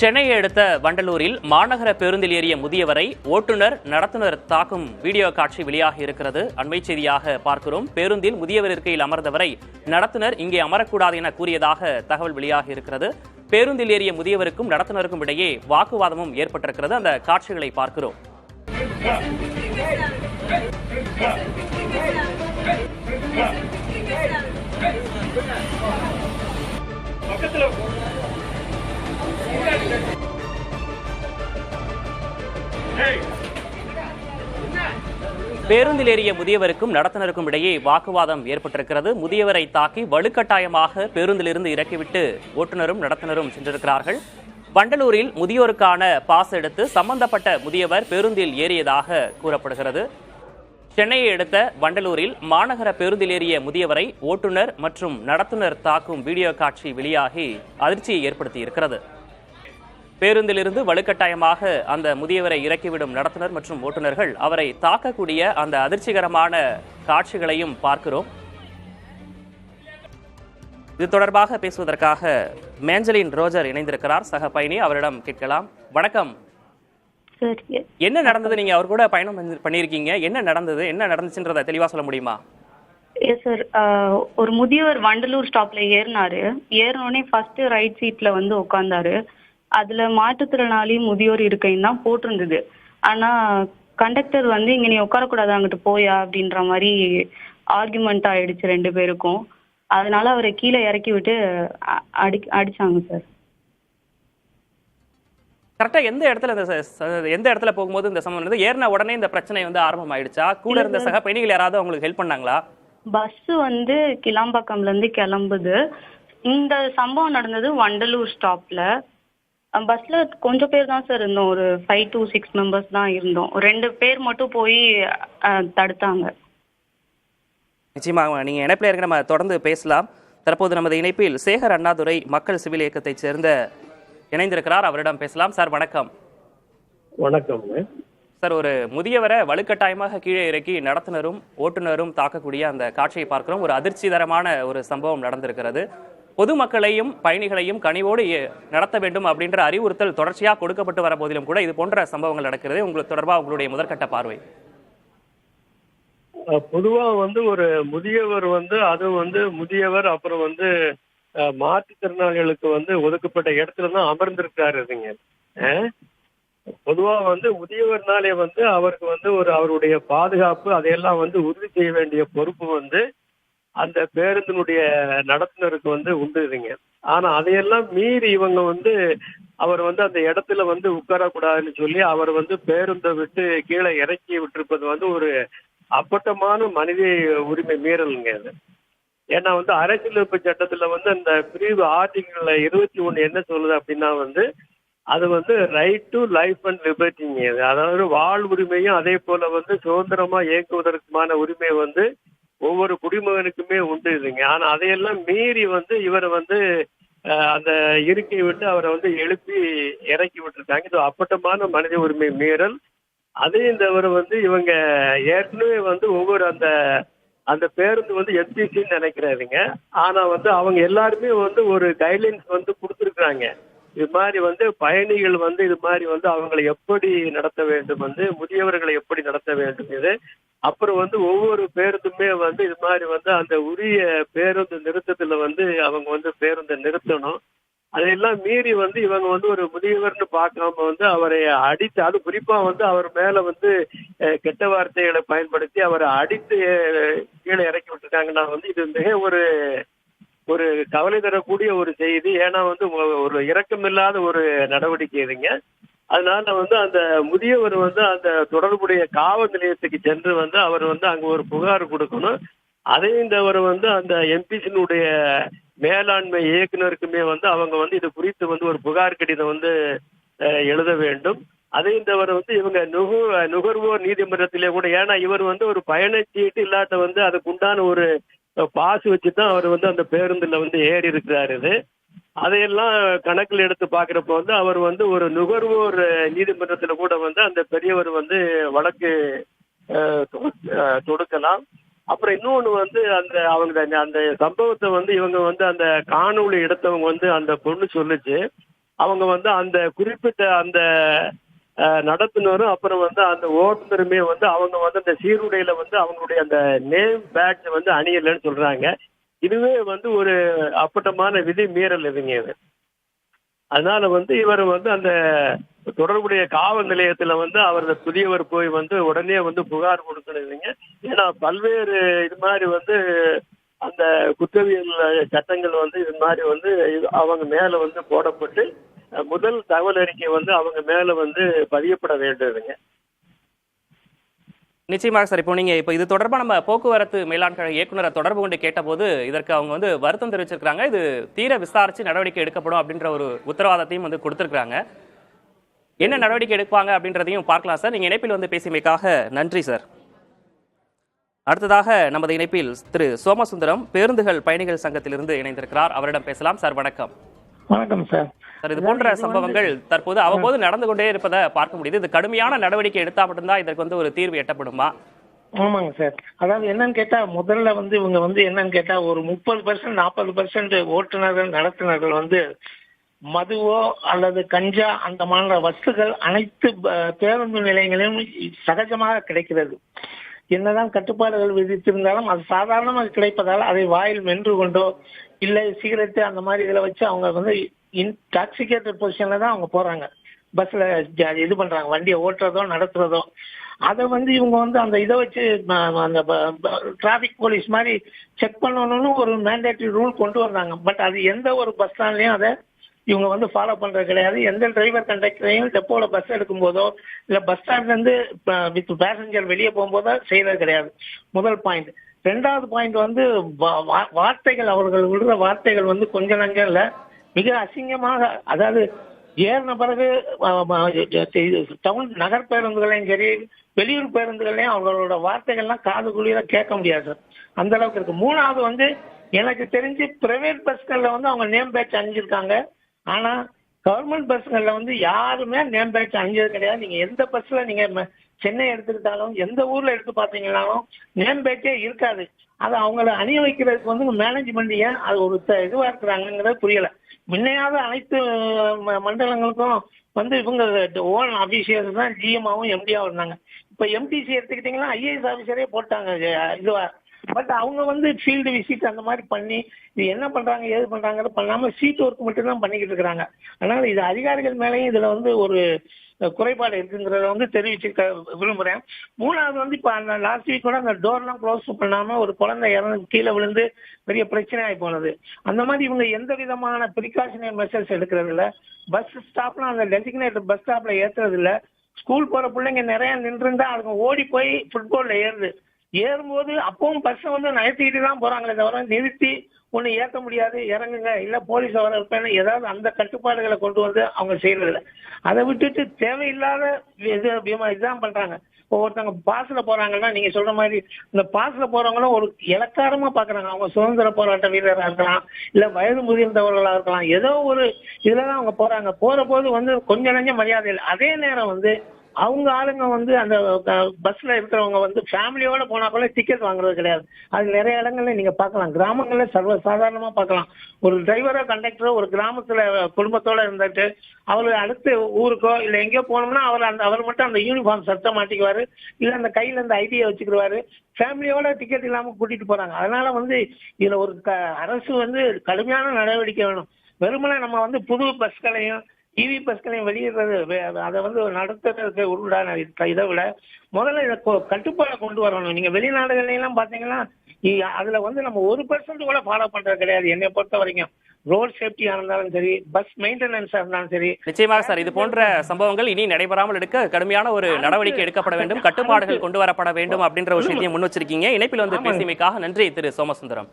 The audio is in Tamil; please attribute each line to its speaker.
Speaker 1: சென்னையை அடுத்த வண்டலூரில் மாநகர பேருந்தில் ஏறிய முதியவரை ஓட்டுநர் நடத்துனர் தாக்கும் வீடியோ காட்சி வெளியாகி இருக்கிறது. அண்மை செய்தியாக பார்க்கிறோம். பேருந்தில் முதியவர் இருக்கையில் அமர்ந்தவரை நடத்துனர் இங்கே அமரக்கூடாது என கூறியதாக தகவல் வெளியாகி இருக்கிறது. பேருந்தில் ஏறிய முதியவருக்கும் நடத்துனருக்கும் இடையே வாக்குவாதமும் ஏற்பட்டிருக்கிறது. அந்த காட்சிகளை பார்க்கிறோம். பேருந்தில் ஏறிய முதியவருக்கும் நடத்துனருக்கும் இடையே வாக்குவாதம் ஏற்பட்டிருக்கிறது. முதியவரை தாக்கி வலுக்கட்டாயமாக பேருந்திலிருந்து இறக்கிவிட்டு ஓட்டுநரும் நடத்துனரும் சென்றிருக்கிறார்கள். வண்டலூரில் முதியோருக்கான பாஸ் எடுத்து சம்பந்தப்பட்ட முதியவர் பேருந்தில் ஏறியதாக கூறப்படுகிறது. சென்னையை அடுத்த வண்டலூரில் மாநகர பேருந்தில் ஏறிய முதியவரை ஓட்டுநர் மற்றும் நடத்துனர் தாக்கும் வீடியோ காட்சி வெளியாகி அதிர்ச்சியை ஏற்படுத்தி இருக்கிறது. பேருந்திலிருந்து வலுக்கட்டாயமாக அந்த முதியவரை இறக்கிவிடும் நடத்துனர் மற்றும் ஓட்டுநர்கள் அவரை தாக்கக்கூடிய அந்த அதிர்ச்சிகரமான காட்சிகளையும் பார்க்கிறோம். இது தொடர்பாக பேசுவதற்காக மேஞ்சலின் ரோஜர் இணைந்திருக்கிறார். சக பயணி, அவரிடம் கேட்கலாம். வணக்கம். என்ன நடந்தது? நீங்க அவர் கூட பயணம் பண்ணிருக்கீங்க. என்ன நடந்தது, என்ன நடந்துச்சுன்றத தெளிவா சொல்ல முடியுமா?
Speaker 2: சார், ஒரு முதியவர் வண்டலூர் ஸ்டாப்ல ஏறினோடனே ஃபர்ஸ்ட் ரைட் சீட்ல வந்து உட்கார்ந்தாரு. அதுல மாற்றுத்திறனாளி முதியோர் இருக்கைன்னு தான் போட்டிருந்தது. ஆனா கண்டக்டர் வந்து இங்க நீ உட்காரக்கூடாது, அங்கிட்டு போயா அப்படின்ற மாதிரி ஆர்குமெண்ட் ஆயிடுச்சு ரெண்டு பேருக்கும். அதனால அவரை கீழே இறக்கி விட்டு அடிச்சாங்க சார்.
Speaker 1: கரெக்டா எந்த இடத்துல போகும்போது இந்த சம்பவம் ஏறின உடனே இந்த பிரச்சனை வந்து ஆரம்பம் ஆயிடுச்சா? கூட இருந்த சக பயணிகள் யாராவது அவங்களுக்கு ஹெல்ப் பண்ணாங்களா?
Speaker 2: பஸ் வந்து கிளாம்பாக்கம்ல இருந்து கிளம்புது. இந்த சம்பவம் நடந்தது வண்டலூர் ஸ்டாப்ல. பஸ்ல கொஞ்சம் பேர் தான் சார் இருந்தோம். ஒரு 5 to 6 மெம்பர்ஸ் தான் இருந்தோம். 2 பேர் மட்டும் போய் தடுத்தாங்க.
Speaker 1: நிச்சயமாக நீங்க இணைப்பில் இருக்க நம்ம தொடர்ந்து பேசலாம். தற்போது நமது இணைப்பில் சேகர் அண்ணாதுரை மக்கள் சிவில் இயக்கத்தைச் சேர்ந்த இணைந்திருக்கிறார். அவரிடம் பேசலாம். சார் வணக்கம்.
Speaker 3: வணக்கம்
Speaker 1: சார், ஒரு முதியவரை வலுக்கட்டாயமாக கீழே இறக்கி நடத்துனரும் ஓட்டுநரும் தாக்கக்கூடிய அந்த காட்சியை பார்க்கிறோம். ஒரு அதிர்ச்சிகரமான ஒரு சம்பவம் நடந்திருக்கிறது. பொதுமக்களையும் பயணிகளையும் கனிவோடு நடத்த வேண்டும் அப்படின்ற அறிவுறுத்தல் தொடர்ச்சியாக கொடுக்கப்பட்டு வர போதிலும் கூட இது போன்ற சம்பவங்கள் நடக்கிறது. உங்களுக்கு தொடர்பாக உங்களுடைய முதற்கட்ட பார்வை?
Speaker 3: பொதுவா வந்து ஒரு முதியவர் வந்து அது வந்து முதியவர் அப்புறம் வந்து மாற்றுத்திறனாளிகளுக்கு வந்து ஒதுக்கப்பட்ட இடத்துல தான் அமர்ந்திருக்காருங்க. பொதுவா வந்து முதியவர்னாலே வந்து அவருக்கு வந்து ஒரு அவருடைய பாதுகாப்பு அதையெல்லாம் வந்து உறுதி செய்ய வேண்டிய பொறுப்பு வந்து அந்த பேருந்தினுடைய நடத்துனருக்கு வந்து உண்டுதுங்க. ஆனா அதையெல்லாம் மீறி இவங்க வந்து அவர் வந்து அந்த இடத்துல வந்து உட்காரக்கூடாதுன்னு சொல்லி அவர் வந்து பேருந்தை விட்டு கீழே இறக்கி விட்டிருப்பது வந்து ஒரு அப்பட்டமான மனித உரிமை மீறலுங்க அது. ஏன்னா வந்து அரசியலமைப்பு சட்டத்துல வந்து அந்த பிரிவு ஆர்டிகிள் 21 என்ன சொல்லுது அப்படின்னா வந்து அது வந்து ரைட் டு லைஃப் அண்ட் லிபர்ட்டிங்க. அதாவது வாழ் உரிமையும் அதே போல வந்து சுதந்திரமா இயக்குவதற்குமான உரிமை வந்து ஒவ்வொரு குடிமகனுக்குமே உண்டு இதுங்க. ஆனா அதையெல்லாம் மீறி வந்து இவரை வந்து அந்த இருக்கையை விட்டு அவரை வந்து எழுப்பி இறக்கி விட்டுருக்காங்க. இது அப்பட்டமான மனித உரிமை மீறல். அதையும் தவிர வந்து இவங்க ஏற்கனவே வந்து ஒவ்வொரு அந்த பேருந்து வந்து எம்பிசின்னு நினைக்கிறாருங்க. ஆனா வந்து அவங்க எல்லாருமே வந்து ஒரு கைட்லைன்ஸ் வந்து கொடுத்துருக்குறாங்க. இது மாதிரி வந்து பயணிகள் வந்து இது மாதிரி வந்து அவங்களை எப்படி நடத்த வேண்டும், வந்து முதியவர்களை எப்படி நடத்த வேண்டும், இது அப்புறம் வந்து ஒவ்வொரு பேருந்துமே வந்து இது மாதிரி வந்து அந்த உரிய பேருந்து நிறுத்தத்துல வந்து அவங்க வந்து பேருந்தை நிறுத்தணும். அதையெல்லாம் மீறி வந்து இவங்க வந்து ஒரு முதியவர்னு பார்க்காம வந்து அவரை அடித்து, அது குறிப்பா வந்து அவர் மேல வந்து கெட்ட வார்த்தைகளை பயன்படுத்தி அவரை அடித்து கீழே இறக்கி விட்டுருக்காங்கன்னா வந்து இது மிக ஒரு கவலை தரக்கூடிய ஒரு செய்தி. ஏன்னா வந்து ஒரு இரக்கமில்லாத ஒரு நடவடிக்கை இதுங்க. அதனால வந்து அந்த முதியவர் வந்து அந்த தொடர்புடைய காவல் நிலையத்துக்கு சென்று வந்து அவர் வந்து அங்க ஒரு புகார் கொடுக்கணும். அதையும் தவிர வந்து அந்த எம்பிசினுடைய மேலாண்மை இயக்குனருக்குமே வந்து அவங்க வந்து இது குறித்து வந்து ஒரு புகார் கடிதம் வந்து எழுத வேண்டும். அதையும் தவிர வந்து இவங்க நுகர்வோர் நீதிமன்றத்திலே கூட, ஏன்னா இவர் வந்து ஒரு பயணச்சீட்டு இல்லாட்ட வந்து அதுக்கு உண்டான ஒரு பாஸ் வச்சுதான் அவர் வந்து அந்த பேருந்துல வந்து ஏறி இருக்கிறாரு. இது அதையெல்லாம் கணக்கில் எடுத்து பாக்குறப்ப வந்து அவர் வந்து ஒரு நுகர்வோர் நீதிமன்றத்துல கூட வந்து அந்த பெரியவர் வந்து வழக்கு தொடுக்கலாம். அப்புறம் இன்னொன்னு வந்து அந்த சம்பவத்தை வந்து இவங்க வந்து அந்த காணொளி எடுத்தவங்க வந்து அந்த பொண்ணு சொல்லுச்சு. அவங்க வந்து அந்த குறிப்பிட்ட அந்த நடத்துனரும் அப்புறம் வந்து அந்த ஓட்டுநருமே வந்து அவங்க வந்து அந்த சீருடையில வந்து அவங்களுடைய அந்த நேம் பேட்ஜ் வந்து அணியலைன்னு சொல்றாங்க. இதுவே வந்து ஒரு அப்பட்டமான விதி மீறல் இதுங்க இது. அதனால வந்து இவர் வந்து அந்த தொடர்புடைய காவல் நிலையத்துல வந்து அவர் புதியவர் போய் வந்து உடனே வந்து புகார் கொடுக்கணும் இல்லைங்க. ஏன்னா பல்வேறு இது மாதிரி வந்து அந்த குற்றவியல் சட்டங்கள் வந்து இது மாதிரி வந்து அவங்க மேல வந்து போடப்பட்டு முதல் தகவல் அறிக்கை வந்து அவங்க மேல வந்து பதியப்பட வேண்டியதுங்க.
Speaker 1: நிச்சயமாக சார். இப்போ இது தொடர்பாக நம்ம போக்குவரத்து மேலாண் கழக இயக்குநரை தொடர்பு கொண்டு கேட்டபோது இதற்கு அவங்க வந்து வருத்தம் தெரிவிச்சிருக்காங்க. இது தீர விசாரிச்சு நடவடிக்கை எடுக்கப்படும் அப்படின்ற ஒரு உத்தரவாதத்தையும் வந்து கொடுத்திருக்காங்க. என்ன நடவடிக்கை எடுப்பாங்க அப்படின்றதையும் பார்க்கலாம் சார். நீங்க இணைப்பில் வந்து பேசியமைக்காக நன்றி சார். அடுத்ததாக நமது இணைப்பில் திரு சோமசுந்தரம் பேருந்துகள் பயணிகள் சங்கத்திலிருந்து இணைந்திருக்கிறார். அவரிடம் பேசலாம். சார் வணக்கம்.
Speaker 4: வணக்கம் சார்.
Speaker 1: சார், இது போன்ற சம்பவங்கள் தற்போது அவ்வப்போது நடந்து கொண்டே இருப்பதை பார்க்க முடியுது. இது கடுமையான நடவடிக்கை எடுத்தா மட்டும்தான் இதற்கு வந்து ஒரு தீர்வு எட்டப்படுமா?
Speaker 4: ஆமாங்க சார். அதாவது என்னன்னு கேட்டா முதல்ல வந்து இவங்க வந்து என்னன்னு கேட்டா ஒரு 30% 40% ஓட்டுநர்கள் நடத்துனர்கள் வந்து மதுவோ அல்லது கஞ்சா அந்த மாதிரி வஸ்துகள் அனைத்து பேருந்து நிலையங்களிலும் சகஜமாக கிடைக்கிறது. என்னதான் கட்டுப்பாடுகள் விதித்திருந்தாலும் அது சாதாரணமாக கிடைப்பதால் அதை வாயில் மென்று கொண்டோ இல்லை சிகரெட்டு அந்த மாதிரி இதில் வச்சு அவங்க வந்து இன்டாக்சிகேட்டட் பொசிஷன்ல தான் அவங்க போறாங்க. பஸ்ல இது பண்றாங்க, வண்டியை ஓட்டுறதோ நடத்துறதோ. அதை வந்து இவங்க வந்து அந்த இதை வச்சு அந்த டிராபிக் போலீஸ் மாதிரி செக் பண்ணணும்னு ஒரு மேண்டேட்டரி ரூல் கொண்டு வர்றாங்க. பட் அது எந்த ஒரு பஸ் ஸ்டாண்ட்லயும் அதை இவங்க வந்து ஃபாலோ பண்றது கிடையாது. எந்த டிரைவர் கண்டக்டரையும் டெப்போல பஸ் எடுக்கும் போதோ இல்ல பஸ் ஸ்டாண்ட்ல இருந்து வித் பேசஞ்சர் வெளியே போகும்போதோ செய்யறது கிடையாது. முதல் பாயிண்ட். ரெண்டாவது பாயிண்ட் வந்து வார்த்தைகள், அவர்கள் விடுற வார்த்தைகள் வந்து கொஞ்சம் நஞ்சம் இல்ல, மிக அசிங்கமாக. அதாவது ஏறின பிறகு டவுன் நகர் பேருந்துகளையும் சரி வெளியூர் பேருந்துகளையும் அவர்களோட வார்த்தைகள்லாம் காது குளிர கேட்க முடியாது சார். அந்த அளவுக்கு இருக்கு. மூணாவது வந்து எனக்கு தெரிஞ்சு பிரைவேட் பஸ்கள்ல வந்து அவங்க நேம் பேட்ச் அணிஞ்சிருக்காங்க. ஆனா கவர்மெண்ட் பஸ்கள்ல வந்து யாருமே நேம் பேட்ச் அணிஞ்சது கிடையாது. நீங்க எந்த பஸ்ல நீங்க சென்னை எடுத்துக்கிட்டாலும் எந்த ஊர்ல எடுத்து பாத்தீங்கன்னாலும் நேம் பேட்சே இருக்காது. அது அவங்கள அணிய வைக்கிறதுக்கு வந்து மேனேஜ்மெண்ட் ஏன் அது ஒரு இதுவா இருக்கிறாங்கிறது புரியல. முன்னையாவது அனைத்து மண்டலங்களுக்கும் வந்து இவங்க ஓன் ஆபீசியர்ஸ் தான் ஜிஎம்ஆவும் எம்டியாவும் இருந்தாங்க. இப்ப எம்டிசி எடுத்துக்கிட்டீங்கன்னா ஐஏஎஸ் ஆபீசரே போட்டாங்க இதுவா. பட் அவங்க வந்து ஃபீல்டு விசிட் அந்த மாதிரி பண்ணி இது என்ன பண்றாங்க ஏது பண்றாங்கன்னு பண்ணாம சீட் ஒர்க் மட்டும் தான் பண்ணிக்கிட்டு இருக்கிறாங்க. அதனால இது அதிகாரிகள் மேலேயும் இதுல வந்து ஒரு குறைபாடு இருக்குங்கிறத வந்து தெரிவிச்சுக்க விரும்புறேன். மூணாவது வந்து இப்ப அந்த லாஸ்ட் வீக் கூட அந்த டோர்லாம் க்ளோஸ் பண்ணாம ஒரு குழந்தை இறந்து கீழே விழுந்து பெரிய பிரச்சனை ஆகி போனது. அந்த மாதிரி இவங்க எந்த விதமான ப்ரிகாஷனரி மெஷர்ஸ் எடுக்கிறது இல்ல. பஸ் ஸ்டாப்லாம் அந்த டெசிக்னேட்டட் பஸ் ஸ்டாப்ல ஏத்துறது இல்ல. ஸ்கூல் போற பிள்ளைங்க நிறைய நின்றுருந்தா அதுங்க ஓடி போய் ஃபுட்பால்ல ஏறும்போது அப்பவும் பஸ் வந்து நகர்த்திக்கிட்டு தான் போறாங்களே தவிர நிறுத்தி ஒண்ணு ஏற்ற முடியாது, இறங்குங்க இல்ல போலீஸ் வர இருப்பேன்னு ஏதாவது அந்த கட்டுப்பாடுகளை கொண்டு வந்து அவங்க செய்யறது இல்லை. அதை விட்டுட்டு தேவையில்லாத இதுதான் பண்றாங்க. ஒருத்தவங்க பாஸ்ல போறாங்கன்னா நீங்க சொல்ற மாதிரி இந்த பாஸ்ல போறவங்களும் ஒரு இலக்காரமா பாக்குறாங்க. அவங்க சுதந்திர போராட்ட வீரராக இருக்கலாம், இல்ல வயது முதிர்ந்தவர்களா இருக்கலாம், ஏதோ ஒரு இதுலதான் அவங்க போறாங்க. போற போது வந்து கொஞ்சம் நஞ்சம் மரியாதை இல்லை. அதே நேரம் வந்து அவங்க ஆளுங்க வந்து அந்த பஸ்ல இருக்கிறவங்க வந்து ஃபேமிலியோட போனா கூட டிக்கெட் வாங்குறது கிடையாது. அது நிறைய இடங்கள்ல நீங்க பார்க்கலாம். கிராமங்கள்ல சர்வ சாதாரணமா பார்க்கலாம். ஒரு டிரைவரோ கண்டக்டரோ ஒரு கிராமத்துல குடும்பத்தோட இருந்துட்டு அவரு அடுத்த ஊருக்கோ இல்ல எங்கேயோ போனோம்னா அவர் மட்டும் அந்த யூனிஃபார்ம் சட்டை மாட்டிக்குவாரு, இல்ல அந்த கையில அந்த ஐடியை வச்சுக்கிடுவாரு. ஃபேமிலியோட டிக்கெட் இல்லாம கூட்டிட்டு போறாங்க. அதனால வந்து இதுல ஒரு அரசு வந்து கடுமையான நடவடிக்கை வேணும். வெறுமனே நம்ம வந்து புது பஸ்களையும் இவி பஸ்களையும் வெளியிடுறது அதை வந்து நடத்துறதுக்கு உருடான இதை விட முதல்ல இதை கட்டுப்பாடை கொண்டு வரணும். நீங்க வெளிநாடுகள்ல எல்லாம் பாத்தீங்கன்னா அதுல வந்து நம்ம 1% கூட ஃபாலோ பண்றது கிடையாது. என்னை பொறுத்த வரைக்கும் ரோட் சேஃப்டியா இருந்தாலும் சரி, பஸ் மெயின்டெனன்ஸா இருந்தாலும் சரி.
Speaker 1: நிச்சயமாக சார், இது போன்ற சம்பவங்கள் இனி நடைபெறாமல் எடுக்க கடுமையான ஒரு நடவடிக்கை எடுக்கப்பட வேண்டும், கட்டுப்பாடுகள் கொண்டு வரப்பட வேண்டும் அப்படின்ற விஷயத்தையும் முன் வச்சிருக்கீங்க. இணைப்பில் வந்து பேசியமைக்காக நன்றி திரு சோமசுந்தரம்.